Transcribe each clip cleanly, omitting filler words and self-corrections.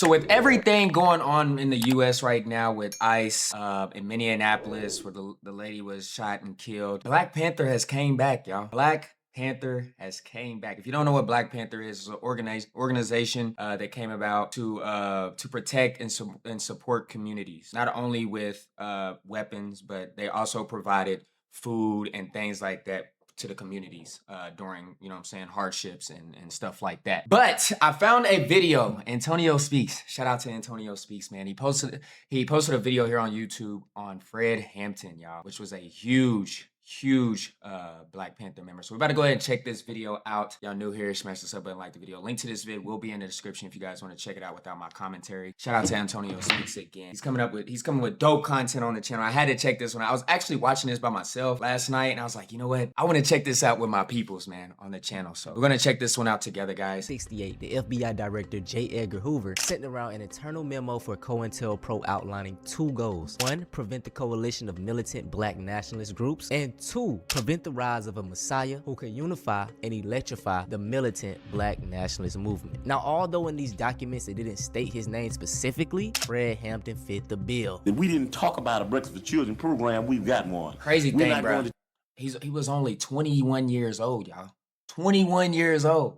So with everything going on in the U.S. right now with ICE in Minneapolis, where the lady was shot and killed, Black Panther has came back, y'all. Black Panther has came back. If you don't know what Black Panther is, it's an organization that came about to protect and support communities, not only with weapons, but they also provided food and things like that to the communities during, you know what I'm saying, hardships and stuff like that. But I found a video, Antonio Speaks. Shout out to Antonio Speaks, man. He posted a video here on YouTube on Fred Hampton, y'all, which was a huge Black Panther member. So we're about to go ahead and check this video out. Y'all new here, smash the sub button, like the video. Link to this vid will be in the description if you guys want to check it out without my commentary. Shout out to Antonio Speaks again. He's coming with dope content on the channel. I had to check this one. I was actually watching this by myself last night and I was like, you know what? I want to check this out with my peoples, man, on the channel. So we're gonna check this one out together, guys. 68, the FBI director J. Edgar Hoover sent around an internal memo for COINTELPRO outlining two goals. One, prevent the coalition of militant Black nationalist groups, and two, prevent the rise of a messiah who can unify and electrify the militant Black nationalist movement. Now, although in these documents it didn't state his name specifically, Fred Hampton fit the bill. If we didn't talk about a Breakfast for Children program, we've got one. Crazy thing, bro. He was only 21 years old, y'all. 21 years old.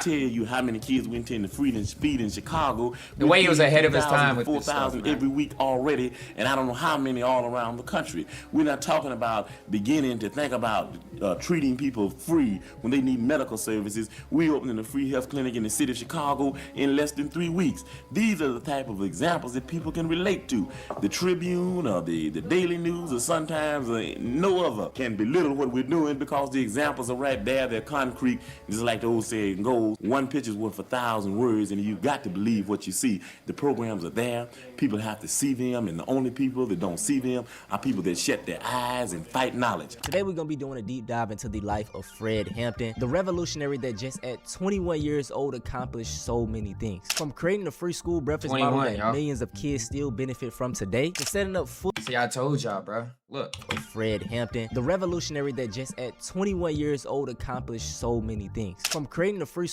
Tell you how many kids went in the freedom speed in Chicago. The way he was ahead of his time with 4,000 every week already, and I don't know how many all around the country. We're not talking about beginning to think about treating people free when they need medical services. We opening a free health clinic in the city of Chicago in less than 3 weeks. These are the type of examples that people can relate to. The Tribune or the Daily News or sometimes no other can belittle what we're doing because the examples are right there. They're concrete. Just like the old saying goes, one picture's worth 1,000 words, and you've got to believe what you see. The programs are there. People have to see them, and the only people that don't see them are people that shut their eyes and fight knowledge. Today we're gonna be doing a deep dive into the life of Fred Hampton, the revolutionary that just at 21 years old accomplished so many things. From creating a free school breakfast model that millions of kids still benefit from today, to setting up food. See, I told y'all, bro. Look. Fred Hampton, the revolutionary that just at 21 years old accomplished so many things. From creating a free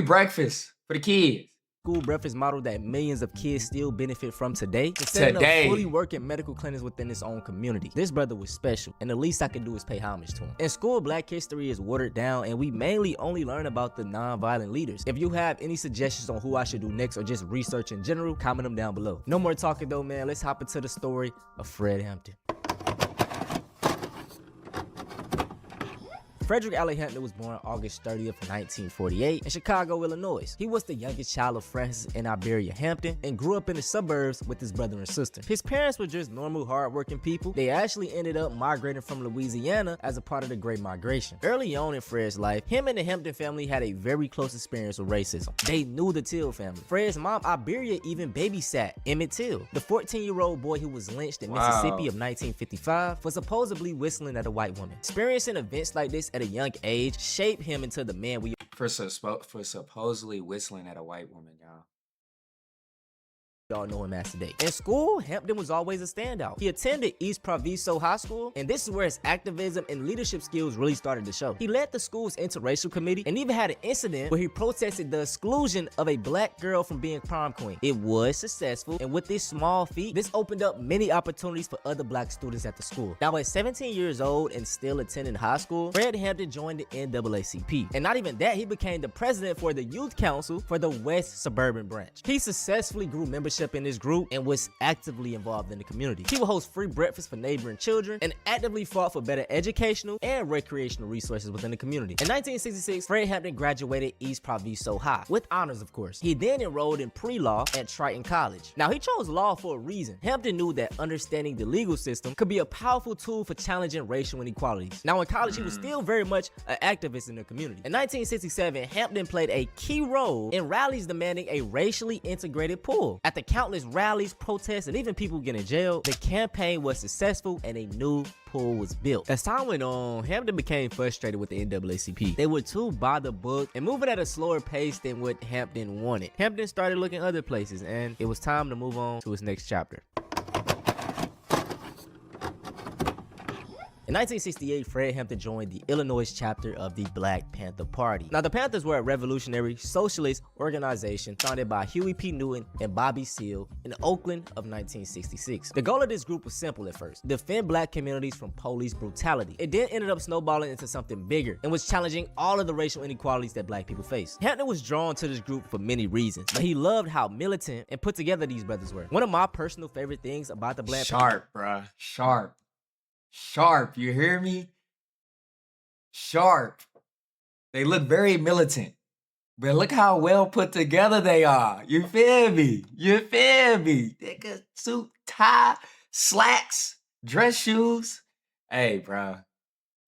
breakfast for the kids. School breakfast model that millions of kids still benefit from today, to setting up fully working medical clinics within its own community. This brother was special, and the least I could do is pay homage to him. In school, Black history is watered down, and we mainly only learn about the non-violent leaders. If you have any suggestions on who I should do next or just research in general, comment them down below. No more talking though, man. Let's hop into the story of Fred Hampton. Frederick Allen Hampton was born August 30th, 1948 in Chicago, Illinois. He was the youngest child of Francis and Iberia Hampton and grew up in the suburbs with his brother and sister. His parents were just normal, hardworking people. They actually ended up migrating from Louisiana as a part of the Great Migration. Early on in Fred's life, him and the Hampton family had a very close experience with racism. They knew the Till family. Fred's mom, Iberia, even babysat Emmett Till, the 14-year-old boy who was lynched in Mississippi of 1955 for supposedly whistling at a white woman. Experiencing events like this at a young age shaped him into the man we for supposedly whistling at a white woman, y'all. Y'all know him as today. In school, Hampton was always a standout. He attended East Proviso High School, and this is where his activism and leadership skills really started to show. He led the school's interracial committee and even had an incident where he protested the exclusion of a Black girl from being prom queen. It was successful, and with this small feat, this opened up many opportunities for other Black students at the school. Now, at 17 years old and still attending high school, Fred Hampton joined the NAACP. And not even that, he became the president for the Youth Council for the West Suburban Branch. He successfully grew membership in this group and was actively involved in the community. He would host free breakfast for neighboring children and actively fought for better educational and recreational resources within the community. In 1966, Fred Hampton graduated East Proviso High, with honors of course. He then enrolled in pre-law at Triton College. Now, he chose law for a reason. Hampton knew that understanding the legal system could be a powerful tool for challenging racial inequalities. Now, in college, he was still very much an activist in the community. In 1967, Hampton played a key role in rallies demanding a racially integrated pool. At the countless rallies, protests, and even people getting jailed, the campaign was successful and a new pool was built. As time went on, Hampton became frustrated with the NAACP. They were too by the book and moving at a slower pace than what Hampton wanted. Hampton started looking other places, and it was time to move on to his next chapter. In 1968, Fred Hampton joined the Illinois chapter of the Black Panther Party. Now, the Panthers were a revolutionary socialist organization founded by Huey P. Newton and Bobby Seale in Oakland of 1966. The goal of this group was simple at first: defend black communities from police brutality. It then ended up snowballing into something bigger and was challenging all of the racial inequalities that black people face. Hampton was drawn to this group for many reasons, but he loved how militant and put together these brothers were. One of my personal favorite things about the Black Sharp, bruh. Sharp. Sharp. You hear me? Sharp. They look very militant. But look how well put together they are. You feel me? You feel me? They got suit, tie, slacks, dress shoes. Hey, bro.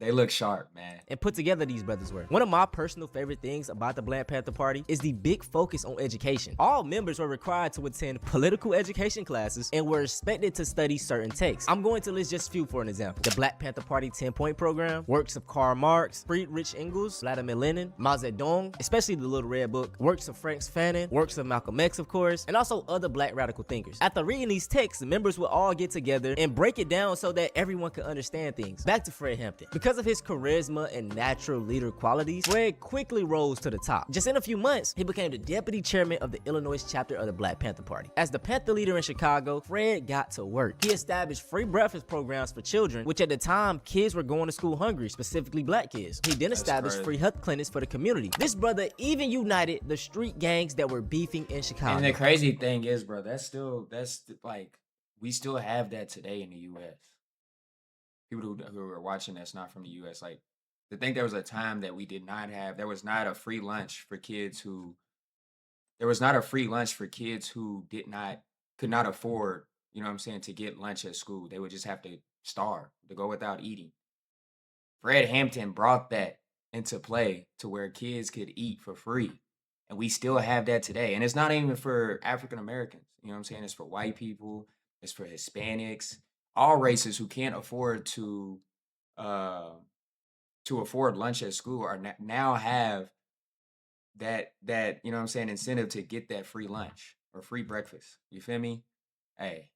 They look sharp, man. And put together these brothers were. One of my personal favorite things about the Black Panther Party is the big focus on education. All members were required to attend political education classes and were expected to study certain texts. I'm going to list just a few for an example. The Black Panther Party 10-point program, works of Karl Marx, Friedrich Engels, Vladimir Lenin, Mao Zedong, especially the Little Red Book, works of Frank Fanon, works of Malcolm X, of course, and also other black radical thinkers. After reading these texts, the members would all get together and break it down so that everyone could understand things. Back to Fred Hampton. Because of his charisma and natural leader qualities, Fred quickly rose to the top. Just in a few months, he became the deputy chairman of the Illinois chapter of the Black Panther Party. As the Panther leader in Chicago, Fred got to work. He established free breakfast programs for children, which at the time, kids were going to school hungry, specifically black kids. He then established free health clinics for the community. This brother even united the street gangs that were beefing in Chicago. And the crazy thing is, bro, we still have that today in the U.S. People who are watching that's not from the U.S. Like, to think there was a time that we did not have, there was not a free lunch for kids who could not afford, you know what I'm saying, to get lunch at school. They would just have to starve, to go without eating. Fred Hampton brought that into play to where kids could eat for free. And we still have that today. And it's not even for African Americans. You know what I'm saying? It's for white people. It's for Hispanics. All races who can't afford to afford lunch at school are now have that you know what I'm saying, incentive to get that free lunch or free breakfast. You feel me? Hey,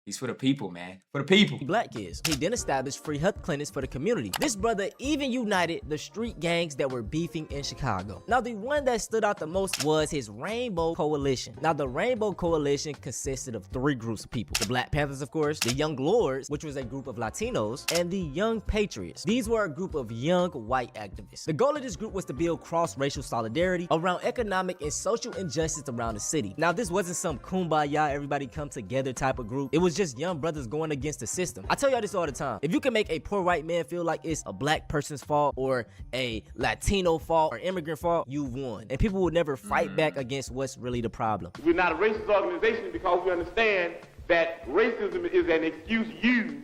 he's for the people, man. For the people. Black kids. He then established free health clinics for the community. This brother even united the street gangs that were beefing in Chicago. Now, the one that stood out the most was his Rainbow Coalition. Now, the Rainbow Coalition consisted of three groups of people. The Black Panthers, of course, the Young Lords, which was a group of Latinos, and the Young Patriots. These were a group of young white activists. The goal of this group was to build cross-racial solidarity around economic and social injustice around the city. Now, this wasn't some kumbaya, everybody come together type of group. It was just young brothers going against the system. I tell y'all this all the time. If you can make a poor white man feel like it's a black person's fault or a Latino fault or immigrant fault, you've won. And people will never fight back against what's really the problem. We're not a racist organization because we understand that racism is an excuse used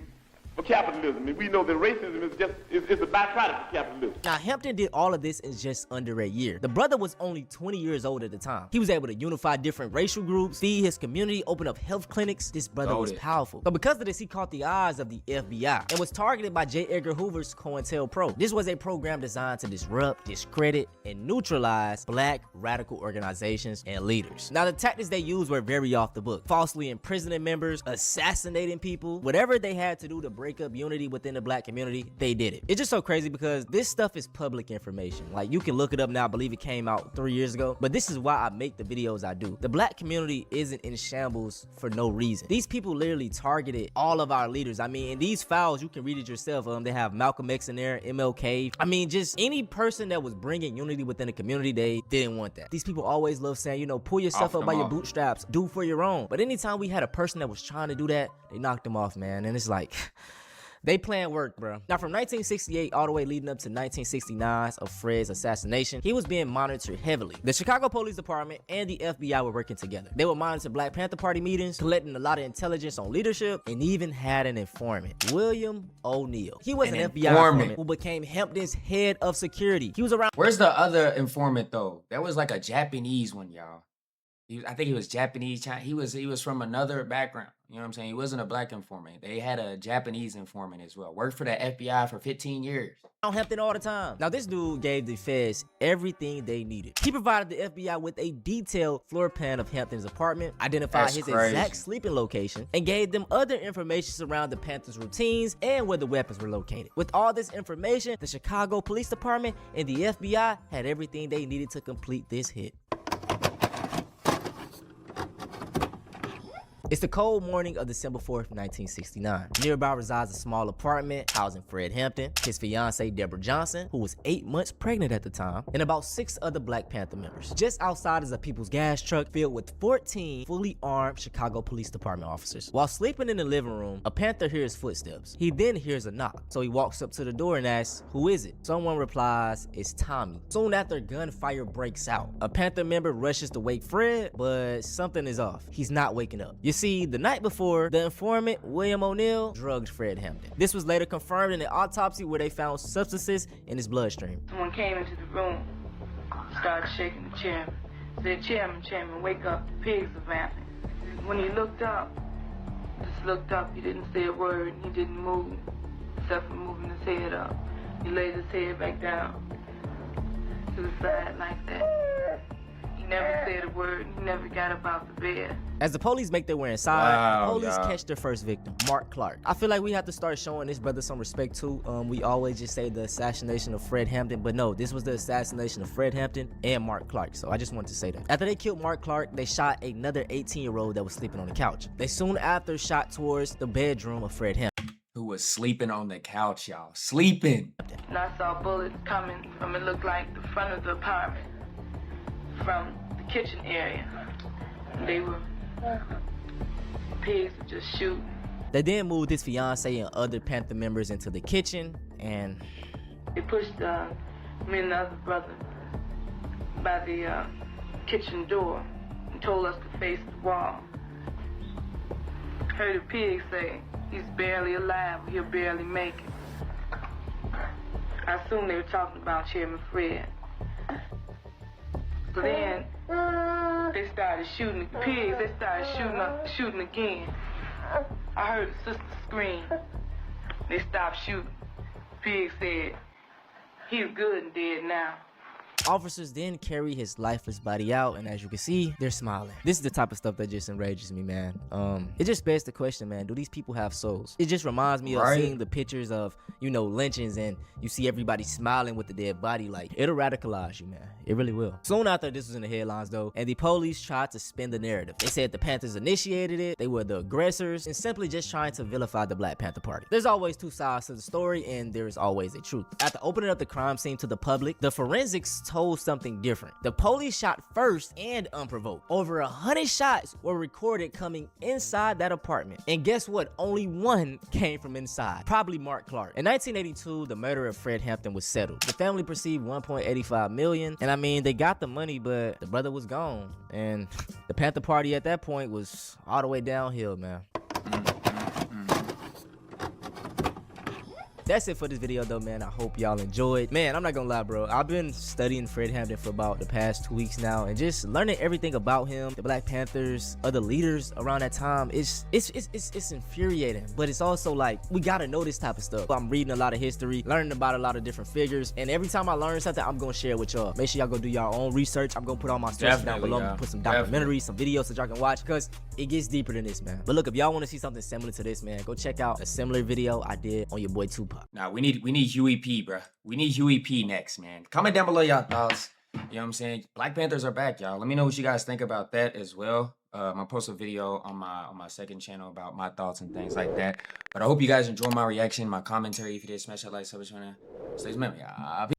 for capitalism, and we know that racism is a byproduct of capitalism. Now, Hampton did all of this in just under a year. The brother was only 20 years old at the time. He was able to unify different racial groups, feed his community, open up health clinics. This brother was powerful. So because of this, he caught the eyes of the FBI and was targeted by J. Edgar Hoover's COINTELPRO. This was a program designed to disrupt, discredit, and neutralize black radical organizations and leaders. Now, the tactics they used were very off the book. Falsely imprisoning members, assassinating people, whatever they had to do to break up unity within the black community, they did it. It's just so crazy because this stuff is public information. Like, you can look it up now. I believe it came out 3 years ago, but this is why I make the videos I do. The black community isn't in shambles for no reason. These people literally targeted all of our leaders. I mean, in these files, you can read it yourself. They have Malcolm X in there, MLK. I mean, just any person that was bringing unity within the community, they didn't want that. These people always love saying, you know, pull yourself up by your bootstraps, do for your own. But anytime we had a person that was trying to do that, they knocked them off, man. And it's like, they plan work, bro. Now, from 1968 all the way leading up to 1969 of Fred's assassination, he was being monitored heavily. The Chicago Police Department and the FBI were working together. They would monitor Black Panther Party meetings, collecting a lot of intelligence on leadership, and even had an informant, William O'Neal. He was an FBI informant who became Hampton's head of security. He was around. Where's the other informant, though? That was like a Japanese one, y'all. I think he was Japanese. He was from another background. You know what I'm saying? He wasn't a black informant. They had a Japanese informant as well. Worked for the FBI for 15 years. On Hampton all the time. Now this dude gave the feds everything they needed. He provided the FBI with a detailed floor plan of Hampton's apartment, identified That's his crazy. exact sleeping location, and gave them other information surrounding the Panthers' routines and where the weapons were located. With all this information, the Chicago Police Department and the FBI had everything they needed to complete this hit. It's the cold morning of December 4th, 1969. Nearby resides a small apartment housing Fred Hampton, his fiancée Deborah Johnson, who was 8 months pregnant at the time, and about 6 other Black Panther members. Just outside is a people's gas truck filled with 14 fully armed Chicago Police Department officers. While sleeping in the living room, a Panther hears footsteps. He then hears a knock, so he walks up to the door and asks, "Who is it?" Someone replies, "It's Tommy." Soon after, gunfire breaks out. A Panther member rushes to wake Fred, but something is off. He's not waking up. You see, the night before, the informant, William O'Neill, drugged Fred Hampton. This was later confirmed in an autopsy where they found substances in his bloodstream. Someone came into the room, started shaking the chairman, said, Chairman, wake up, the pigs are vamping." When he looked up, he didn't say a word, he didn't move, except for moving his head up. He laid his head back down to the side like that. He never said a word, he never got up out the bed. As the police make their way inside, Wow, the police y'all. catch their first victim, Mark Clark. I feel like we have to start showing this brother some respect too. We always just say the assassination of Fred Hampton, but no, this was the assassination of Fred Hampton and Mark Clark, so I just wanted to say that. After they killed Mark Clark, they shot another 18-year-old that was sleeping on the couch. They soon after shot towards the bedroom of Fred Hampton. Who was sleeping on the couch, y'all. Sleeping. And I saw bullets coming from, it looked like the front of the apartment, from the kitchen area. They were, pigs were just shooting. They then moved his fiancée and other Panther members into the kitchen, and They pushed me and the other brother by the kitchen door and told us to face the wall. Heard a pig say, "He's barely alive, he'll barely make it." I assumed they were talking about Chairman Fred. So then they started shooting the pigs. They started shooting again. I heard the sister scream. They stopped shooting. Pig said, "He's good and dead now." officers then carry his lifeless body out, and as you can see, they're smiling. This is the type of stuff that just enrages me, man. It just begs the question, man, do these people have souls? It just reminds me of seeing the pictures of, you know, lynchings, and you see everybody smiling with the dead body. Like, it'll radicalize you, man. It really will. Soon after, this was in the headlines though, and the police tried to spin the narrative. They said the Panthers initiated it, they were the aggressors, and simply just trying to vilify the Black Panther Party. There's always two sides to the story, and there is always a truth. After opening up the crime scene to the public, the forensics told something different. The police shot first and unprovoked. Over 100 shots were recorded coming inside that apartment. And guess what? Only one came from inside. Probably Mark Clark. In 1982, the murder of Fred Hampton was settled. The family received $1.85 million. And I mean, they got the money, but the brother was gone. And the Panther Party at that point was all the way downhill, man. That's it for this video though, man. I hope y'all enjoyed. Man, I'm not gonna lie, bro. I've been studying Fred Hampton for about the past 2 weeks now, and just learning everything about him, the Black Panthers, other leaders around that time. It's infuriating, but it's also like, we gotta know this type of stuff. I'm reading a lot of history, learning about a lot of different figures, and every time I learn something, I'm gonna share it with y'all. Make sure y'all go do your own research. I'm gonna put all my sources down below. I'm gonna put some documentaries, some videos that y'all can watch, because it gets deeper than this, man. But look, if y'all want to see something similar to this, man, go check out a similar video I did on your boy Tupac. Nah, we need Huey P, bro. We need Huey P next, man. Comment down below y'all thoughts. You know what I'm saying? Black Panthers are back, y'all. Let me know what you guys think about that as well. I'm gonna post a video on my second channel about my thoughts and things like that. But I hope you guys enjoy my reaction, my commentary. If you did, smash that like, subscribe, stay remember, y'all.